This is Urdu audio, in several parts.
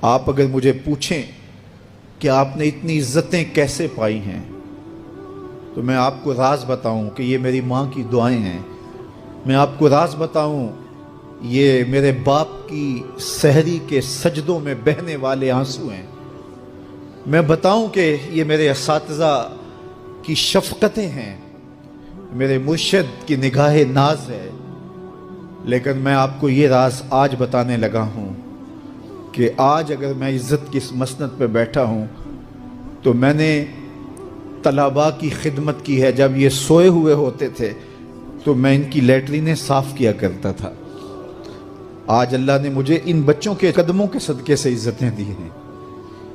آپ اگر مجھے پوچھیں کہ آپ نے اتنی عزتیں کیسے پائی ہیں تو میں آپ کو راز بتاؤں کہ یہ میری ماں کی دعائیں ہیں. میں آپ کو راز بتاؤں یہ میرے باپ کی سحری کے سجدوں میں بہنے والے آنسو ہیں. میں بتاؤں کہ یہ میرے اساتذہ کی شفقتیں ہیں, میرے مرشد کی نگاہ ناز ہے. لیکن میں آپ کو یہ راز آج بتانے لگا ہوں کہ آج اگر میں عزت کی اس مسند پہ بیٹھا ہوں تو میں نے طلباء کی خدمت کی ہے. جب یہ سوئے ہوئے ہوتے تھے تو میں ان کی لیٹرینیں صاف کیا کرتا تھا. آج اللہ نے مجھے ان بچوں کے قدموں کے صدقے سے عزتیں دی ہیں.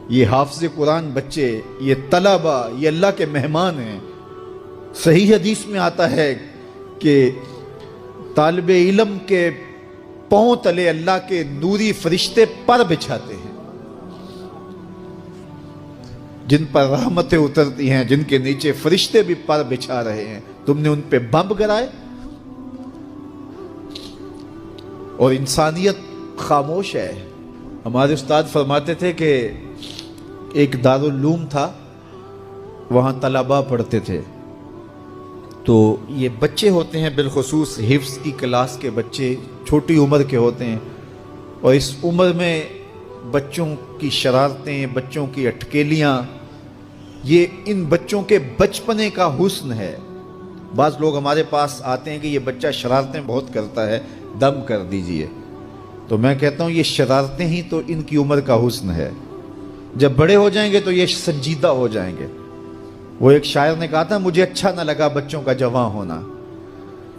یہ حافظ قرآن بچے, یہ طلباء, یہ اللہ کے مہمان ہیں. صحیح حدیث میں آتا ہے کہ طالب علم کے پاؤں تلے اللہ کے نوری فرشتے پر بچھاتے ہیں جن پر رحمتیں اترتی ہیں, جن کے نیچے فرشتے بھی پر بچھا رہے ہیں. تم نے ان پہ بم گرائے اور انسانیت خاموش ہے. ہمارے استاد فرماتے تھے کہ ایک دارالعلوم تھا, وہاں طلباء پڑھتے تھے. تو یہ بچے ہوتے ہیں, بالخصوص حفظ کی کلاس کے بچے چھوٹی عمر کے ہوتے ہیں, اور اس عمر میں بچوں کی شرارتیں, بچوں کی اٹکیلیاں, یہ ان بچوں کے بچپنے کا حسن ہے. بعض لوگ ہمارے پاس آتے ہیں کہ یہ بچہ شرارتیں بہت کرتا ہے, دم کر دیجئے. تو میں کہتا ہوں یہ شرارتیں ہی تو ان کی عمر کا حسن ہے. جب بڑے ہو جائیں گے تو یہ سنجیدہ ہو جائیں گے. وہ ایک شاعر نے کہا تھا, مجھے اچھا نہ لگا بچوں کا جوان ہونا.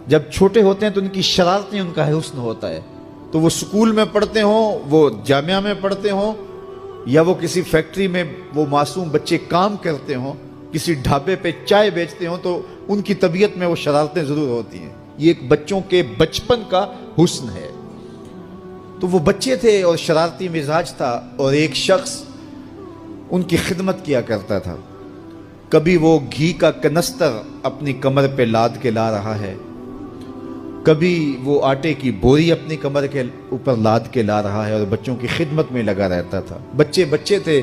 جب چھوٹے ہوتے ہیں تو ان کی شرارتیں ان کا حسن ہوتا ہے. تو وہ سکول میں پڑھتے ہوں, وہ جامعہ میں پڑھتے ہوں, یا وہ کسی فیکٹری میں وہ معصوم بچے کام کرتے ہوں, کسی ڈھابے پہ چائے بیچتے ہوں, تو ان کی طبیعت میں وہ شرارتیں ضرور ہوتی ہیں. یہ ایک بچوں کے بچپن کا حسن ہے. تو وہ بچے تھے اور شرارتی مزاج تھا, اور ایک شخص ان کی خدمت کیا کرتا تھا. کبھی وہ گھی کا کنستر اپنی کمر پہ لاد کے لا رہا ہے, کبھی وہ آٹے کی بوری اپنی کمر کے اوپر لاد کے لا رہا ہے, اور بچوں کی خدمت میں لگا رہتا تھا. بچے تھے,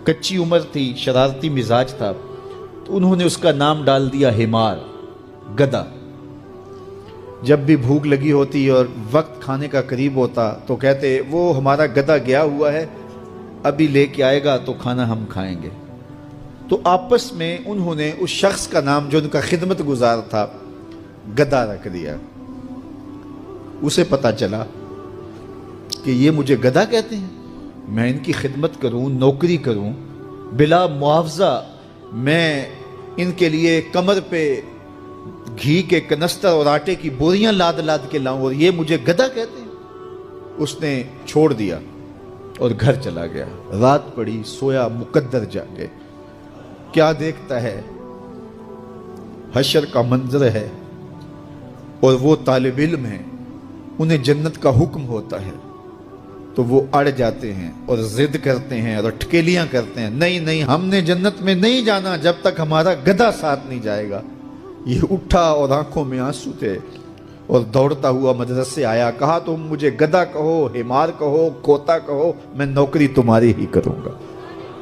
کچی عمر تھی, شرارتی مزاج تھا, تو انہوں نے اس کا نام ڈال دیا حمار, گدھا. جب بھی بھوک لگی ہوتی اور وقت کھانے کا قریب ہوتا تو کہتے وہ ہمارا گدھا گیا ہوا ہے, ابھی لے کے آئے گا تو کھانا ہم کھائیں گے. تو آپس میں انہوں نے اس شخص کا نام جو ان کا خدمت گزار تھا گدھا رکھ دیا. اسے پتا چلا کہ یہ مجھے گدھا کہتے ہیں, میں ان کی خدمت کروں, نوکری کروں, بلا معاوضہ میں ان کے لیے کمر پہ گھی کے کنستر اور آٹے کی بوریاں لاد لاد کے لاؤں, اور یہ مجھے گدھا کہتے ہیں. اس نے چھوڑ دیا اور گھر چلا گیا. رات پڑی, سویا, مقدر جاگے. کیا دیکھتا ہے, حشر کا منظر ہے, اور وہ طالب علم ہیں, انہیں جنت کا حکم ہوتا ہے, تو وہ اڑ جاتے ہیں اور ضد کرتے ہیں اور اٹکیلیاں کرتے ہیں, نہیں ہم نے جنت میں نہیں جانا جب تک ہمارا گدھا ساتھ نہیں جائے گا. یہ اٹھا اور آنکھوں میں آنسو تھے, اور دوڑتا ہوا مدرسے آیا. کہا تم مجھے گدھا کہو, حمار کہو, کوتا کہو, میں نوکری تمہاری ہی کروں گا,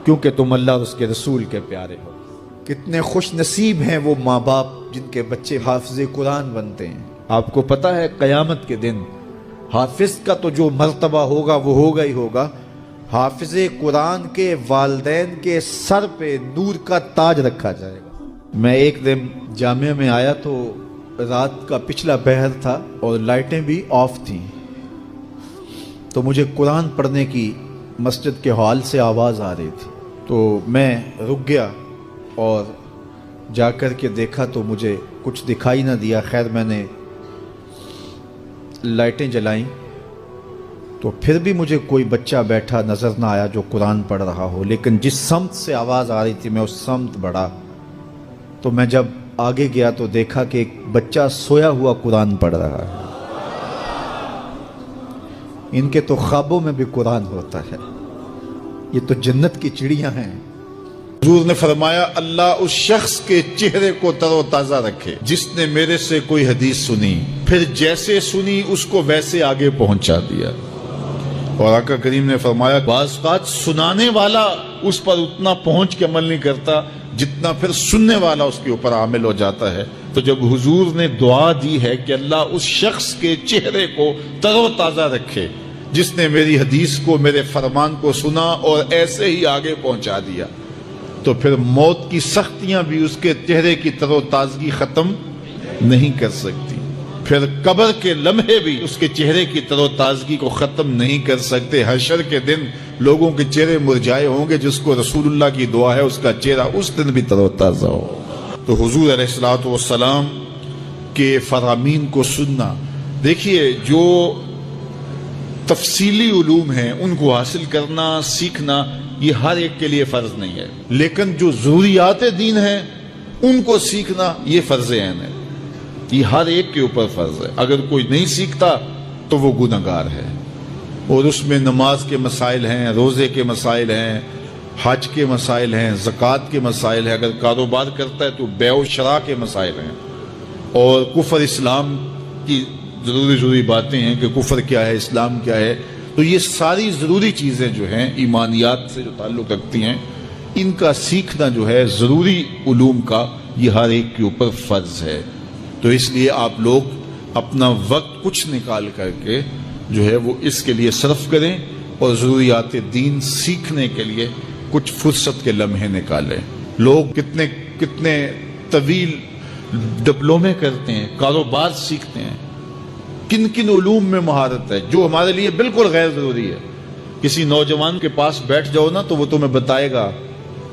کیونکہ تم اللہ اور اس کے رسول کے پیارے ہو. کتنے خوش نصیب ہیں وہ ماں باپ جن کے بچے حافظ قرآن بنتے ہیں. آپ کو پتا ہے قیامت کے دن حافظ کا تو جو مرتبہ ہوگا وہ ہوگا ہی ہوگا. حافظ قرآن کے والدین کے سر پہ نور کا تاج رکھا جائے گا. میں ایک دن جامعہ میں آیا تو رات کا پچھلا پہر تھا اور لائٹیں بھی آف تھیں, تو مجھے قرآن پڑھنے کی مسجد کے ہال سے آواز آ رہی تھی. تو میں رک گیا اور جا کر کے دیکھا تو مجھے کچھ دکھائی نہ دیا. خیر میں نے لائٹیں جلائیں تو پھر بھی مجھے کوئی بچہ بیٹھا نظر نہ آیا جو قرآن پڑھ رہا ہو. لیکن جس سمت سے آواز آ رہی تھی میں اس سمت بڑھا, تو میں جب آگے گیا تو دیکھا کہ ایک بچہ سویا ہوا قرآن پڑھ رہا ہے. ان کے تو خوابوں میں بھی قرآن ہوتا ہے. یہ تو جنت کی چڑیاں ہیں. حضور نے فرمایا اللہ اس شخص کے چہرے کو تر و تازہ رکھے جس نے میرے سے کوئی حدیث سنی, پھر جیسے سنی اس کو ویسے آگے پہنچا دیا. اور آقا کریم نے فرمایا بعض اوقات سنانے والا اس پر اتنا پہنچ کے عمل نہیں کرتا جتنا پھر سننے والا اس کے اوپر عامل ہو جاتا ہے. تو جب حضور نے دعا دی ہے کہ اللہ اس شخص کے چہرے کو تر و تازہ رکھے جس نے میری حدیث کو، میرے فرمان کو سنا اور ایسے ہی آگے پہنچا دیا، تو پھر موت کی سختیاں بھی اس کے چہرے کی تر و تازگی ختم نہیں کر سکتی، پھر قبر کے لمحے بھی اس کے چہرے کی تر و تازگی کو ختم نہیں کر سکتے. حشر کے دن لوگوں کے چہرے مرجھائے ہوں گے، جس کو رسول اللہ کی دعا ہے اس کا چہرہ اس دن بھی تر و تازہ ہو. تو حضور علیہ الصلوۃ والسلام کے فرامین کو سننا، دیکھیے جو تفصیلی علوم ہیں ان کو حاصل کرنا، سیکھنا، یہ ہر ایک کے لیے فرض نہیں ہے، لیکن جو ضروریات دین ہیں ان کو سیکھنا یہ فرض عین ہے، یہ ہر ایک کے اوپر فرض ہے. اگر کوئی نہیں سیکھتا تو وہ گنہگار ہے. اور اس میں نماز کے مسائل ہیں، روزے کے مسائل ہیں، حج کے مسائل ہیں، زکوٰۃ کے مسائل ہیں، اگر کاروبار کرتا ہے تو بیع و شراء کے مسائل ہیں، اور کفر اسلام کی ضروری باتیں ہیں کہ کفر کیا ہے، اسلام کیا ہے. تو یہ ساری ضروری چیزیں جو ہیں ایمانیات سے جو تعلق رکھتی ہیں، ان کا سیکھنا جو ہے ضروری علوم کا، یہ ہر ایک کے اوپر فرض ہے. تو اس لیے آپ لوگ اپنا وقت کچھ نکال کر کے جو ہے وہ اس کے لیے صرف کریں، اور ضروریات دین سیکھنے کے لیے کچھ فرصت کے لمحے نکالیں. لوگ کتنے طویل ڈپلومے کرتے ہیں، کاروبار سیکھتے ہیں، کن علوم میں مہارت ہے جو ہمارے لیے بالکل غیر ضروری ہے. کسی نوجوان کے پاس بیٹھ جاؤ نا تو وہ تمہیں بتائے گا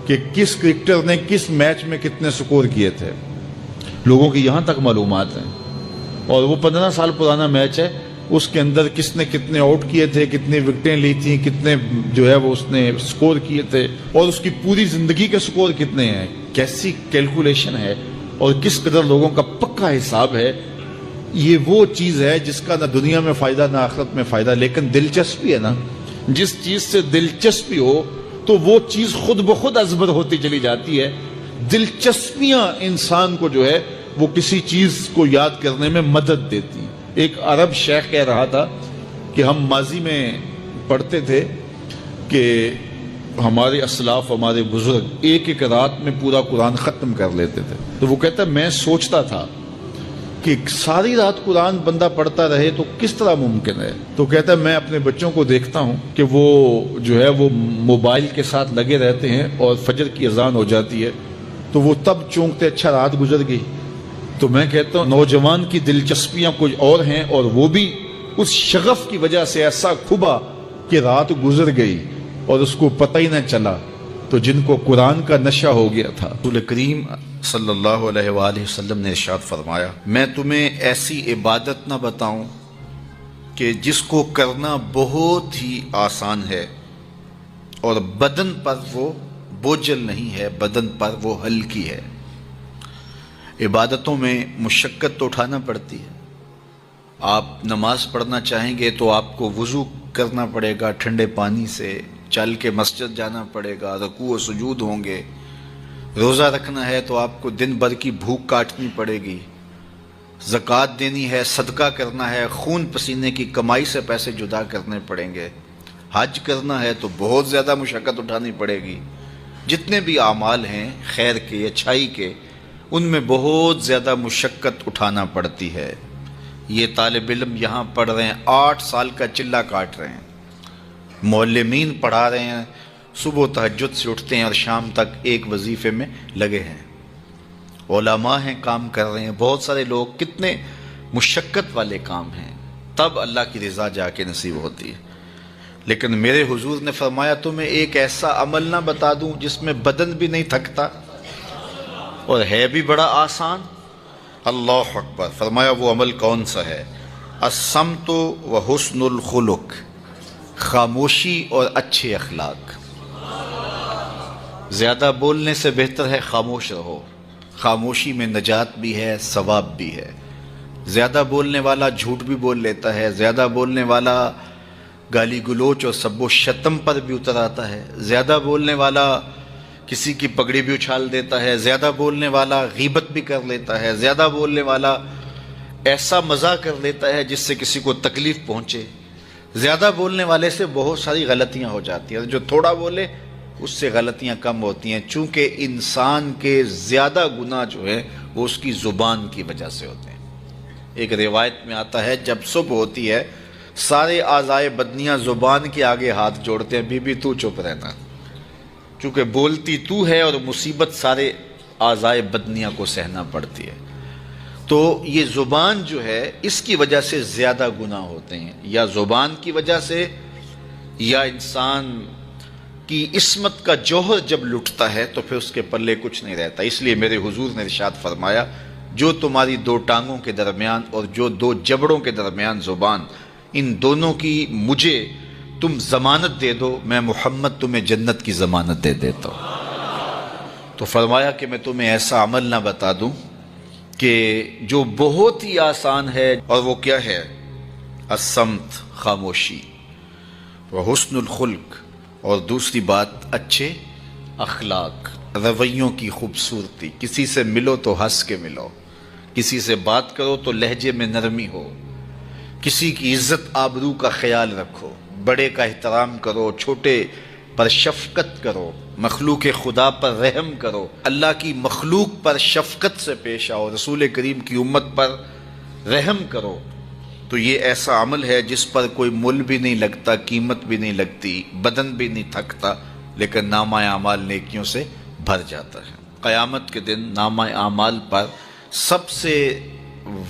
کہ کس کرکٹر نے کس میچ میں کتنے سکور کیے تھے. لوگوں کی یہاں تک معلومات ہیں، اور وہ 15 سال پرانا میچ ہے، اس کے اندر کس نے کتنے آؤٹ کیے تھے، کتنی وکٹیں لی تھیں، کتنے جو ہے وہ اس نے سکور کیے تھے، اور اس کی پوری زندگی کے سکور کتنے ہیں، کیسی کیلکولیشن ہے، اور کس قدر لوگوں کا پکا حساب ہے. یہ وہ چیز ہے جس کا نہ دنیا میں فائدہ نہ آخرت میں فائدہ، لیکن دلچسپی ہے نا. جس چیز سے دلچسپی ہو تو وہ چیز خود بخود ازبر ہوتی چلی جاتی ہے. دلچسپیاں انسان کو جو ہے وہ کسی چیز کو یاد کرنے میں مدد دیتی ہیں. ایک عرب شیخ کہہ رہا تھا کہ ہم ماضی میں پڑھتے تھے کہ ہمارے اسلاف، ہمارے بزرگ ایک رات میں پورا قرآن ختم کر لیتے تھے. تو وہ کہتا ہے میں سوچتا تھا کہ ساری رات قرآن بندہ پڑھتا رہے تو کس طرح ممکن ہے. تو کہتا ہے میں اپنے بچوں کو دیکھتا ہوں کہ وہ جو ہے وہ موبائل کے ساتھ لگے رہتے ہیں، اور فجر کی اذان ہو جاتی ہے تو وہ تب چونکتے اچھا رات گزر گئی. تو میں کہتا ہوں نوجوان کی دلچسپیاں کچھ اور ہیں، اور وہ بھی اس شغف کی وجہ سے ایسا کھبا کہ رات گزر گئی اور اس کو پتہ ہی نہ چلا. تو جن کو قرآن کا نشہ ہو گیا تھا، رسول کریم صلی اللہ علیہ وآلہ وسلم نے ارشاد فرمایا میں تمہیں ایسی عبادت نہ بتاؤں کہ جس کو کرنا بہت ہی آسان ہے، اور بدن پر وہ بوجھل نہیں ہے، بدن پر وہ ہلکی ہے. عبادتوں میں مشقت تو اٹھانا پڑتی ہے. آپ نماز پڑھنا چاہیں گے تو آپ کو وضو کرنا پڑے گا ٹھنڈے پانی سے، چل کے مسجد جانا پڑے گا، رکوع و سجود ہوں گے. روزہ رکھنا ہے تو آپ کو دن بھر کی بھوک کاٹنی پڑے گی. زکوٰۃ دینی ہے، صدقہ کرنا ہے، خون پسینے کی کمائی سے پیسے جدا کرنے پڑیں گے. حج کرنا ہے تو بہت زیادہ مشقت اٹھانی پڑے گی. جتنے بھی اعمال ہیں خیر کے، اچھائی کے، ان میں بہت زیادہ مشقت اٹھانا پڑتی ہے. یہ طالب علم یہاں پڑھ رہے ہیں، 8 سال کا چلہ کاٹ رہے ہیں. معلمین پڑھا رہے ہیں، صبح تہجد سے اٹھتے ہیں اور شام تک ایک وظیفے میں لگے ہیں. علماء ہیں، کام کر رہے ہیں. بہت سارے لوگ، کتنے مشقت والے کام ہیں، تب اللہ کی رضا جا کے نصیب ہوتی ہے. لیکن میرے حضور نے فرمایا تمہیں ایک ایسا عمل نہ بتا دوں جس میں بدن بھی نہیں تھکتا اور ہے بھی بڑا آسان. اللہ اکبر. فرمایا وہ عمل کون سا ہے؟ الصمت و حسن الخلق، خاموشی اور اچھے اخلاق. زیادہ بولنے سے بہتر ہے خاموش رہو. خاموشی میں نجات بھی ہے، ثواب بھی ہے. زیادہ بولنے والا جھوٹ بھی بول لیتا ہے، زیادہ بولنے والا گالی گلوچ اور سب و شتم پر بھی اتر آتا ہے، زیادہ بولنے والا کسی کی پگڑی بھی اچھال دیتا ہے، زیادہ بولنے والا غیبت بھی کر لیتا ہے، زیادہ بولنے والا ایسا مزاح کر لیتا ہے جس سے کسی کو تکلیف پہنچے، زیادہ بولنے والے سے بہت ساری غلطیاں ہو جاتی ہیں، جو تھوڑا بولے اس سے غلطیاں کم ہوتی ہیں، چونکہ انسان کے زیادہ گناہ جو ہے وہ اس کی زبان کی وجہ سے ہوتے ہیں۔ ایک روایت میں آتا ہے جب صبح ہوتی ہے سارے اعضائے بدنیاں زبان کے آگے ہاتھ جوڑتے ہیں، بی بی تو چپ رہنا، چونکہ بولتی تو ہے اور مصیبت سارے اعضائے بدنیاں کو سہنا پڑتی ہے۔ تو یہ زبان جو ہے اس کی وجہ سے زیادہ گناہ ہوتے ہیں، یا زبان کی وجہ سے، یا انسان کی عصمت کا جوہر جب لٹتا ہے تو پھر اس کے پلے کچھ نہیں رہتا۔ اس لیے میرے حضور نے ارشاد فرمایا جو تمہاری دو ٹانگوں کے درمیان اور جو دو جبڑوں کے درمیان زبان، ان دونوں کی مجھے تم ضمانت دے دو، میں محمد تمہیں جنت کی ضمانت دے دیتا ہوں۔ تو فرمایا کہ میں تمہیں ایسا عمل نہ بتا دوں کہ جو بہت ہی آسان ہے، اور وہ کیا ہے؟ الصمت، خاموشی، وحسن الخلق، اور دوسری بات اچھے اخلاق، رویوں کی خوبصورتی۔ کسی سے ملو تو ہنس کے ملو، کسی سے بات کرو تو لہجے میں نرمی ہو، کسی کی عزت آبرو کا خیال رکھو، بڑے کا احترام کرو، چھوٹے پر شفقت کرو، مخلوق خدا پر رحم کرو، اللہ کی مخلوق پر شفقت سے پیش آؤ، رسول کریم کی امت پر رحم کرو۔ تو یہ ایسا عمل ہے جس پر کوئی مل بھی نہیں لگتا، قیمت بھی نہیں لگتی، بدن بھی نہیں تھکتا، لیکن نامہ اعمال نیکیوں سے بھر جاتا ہے۔ قیامت کے دن نامہ اعمال پر سب سے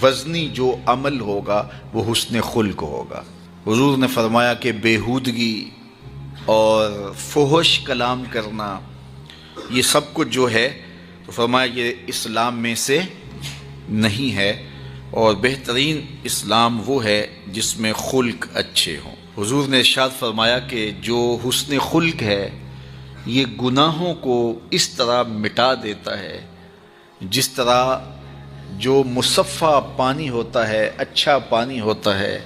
وزنی جو عمل ہوگا وہ حسن خلق ہوگا۔ حضور نے فرمایا کہ بیہودگی اور فحش کلام کرنا یہ سب کچھ جو ہے، تو فرمایا یہ اسلام میں سے نہیں ہے، اور بہترین اسلام وہ ہے جس میں خلق اچھے ہوں۔ حضور نے ارشاد فرمایا کہ جو حسن خلق ہے یہ گناہوں کو اس طرح مٹا دیتا ہے جس طرح جو مصفہ پانی ہوتا ہے، اچھا پانی ہوتا ہے،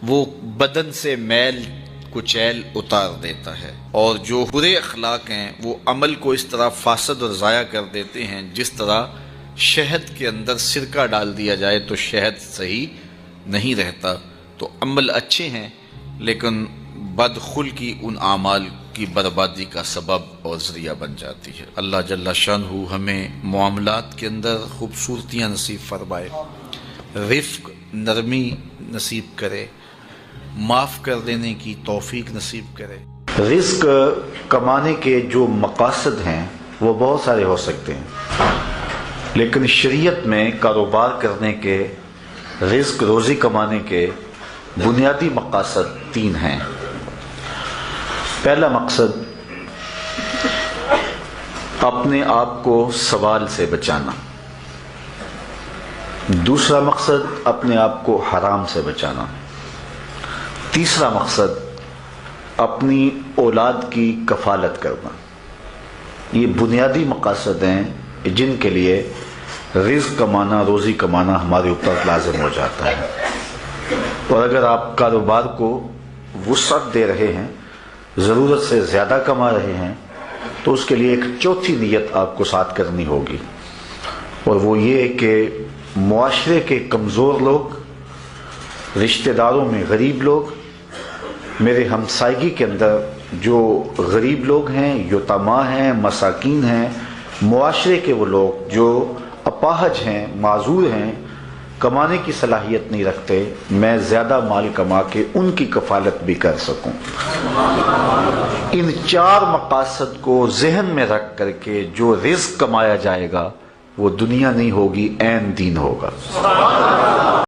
وہ بدن سے میل کچیل اتار دیتا ہے، اور جو برے اخلاق ہیں وہ عمل کو اس طرح فاسد اور ضائع کر دیتے ہیں جس طرح شہد کے اندر سرکہ ڈال دیا جائے تو شہد صحیح نہیں رہتا۔ تو عمل اچھے ہیں لیکن بدخلقی ان اعمال کی بربادی کا سبب اور ذریعہ بن جاتی ہے۔ اللہ جل شانہ ہمیں معاملات کے اندر خوبصورتیاں نصیب فرمائے، رفق، نرمی نصیب کرے، معاف کر دینے کی توفیق نصیب کرے۔ رزق کمانے کے جو مقاصد ہیں وہ بہت سارے ہو سکتے ہیں، لیکن شریعت میں کاروبار کرنے کے، رزق روزی کمانے کے بنیادی مقاصد 3 ہیں۔ پہلا مقصد اپنے آپ کو سوال سے بچانا، دوسرا مقصد اپنے آپ کو حرام سے بچانا، تیسرا مقصد اپنی اولاد کی کفالت کرنا۔ یہ بنیادی مقاصد ہیں جن کے لیے رزق کمانا، روزی کمانا ہمارے اوپر لازم ہو جاتا ہے۔ اور اگر آپ کاروبار کو وسعت دے رہے ہیں، ضرورت سے زیادہ کما رہے ہیں، تو اس کے لیے ایک چوتھی نیت آپ کو ساتھ کرنی ہوگی، اور وہ یہ کہ معاشرے کے کمزور لوگ، رشتہ داروں میں غریب لوگ، میرے ہمسائیگی کے اندر جو غریب لوگ ہیں، یتیما ہیں، مساکین ہیں، معاشرے کے وہ لوگ جو اپاہج ہیں، معذور ہیں، کمانے کی صلاحیت نہیں رکھتے، میں زیادہ مال کما کے ان کی کفالت بھی کر سکوں۔ ان 4 مقاصد کو ذہن میں رکھ کر کے جو رزق کمایا جائے گا وہ دنیا نہیں ہوگی، عین دین ہوگا۔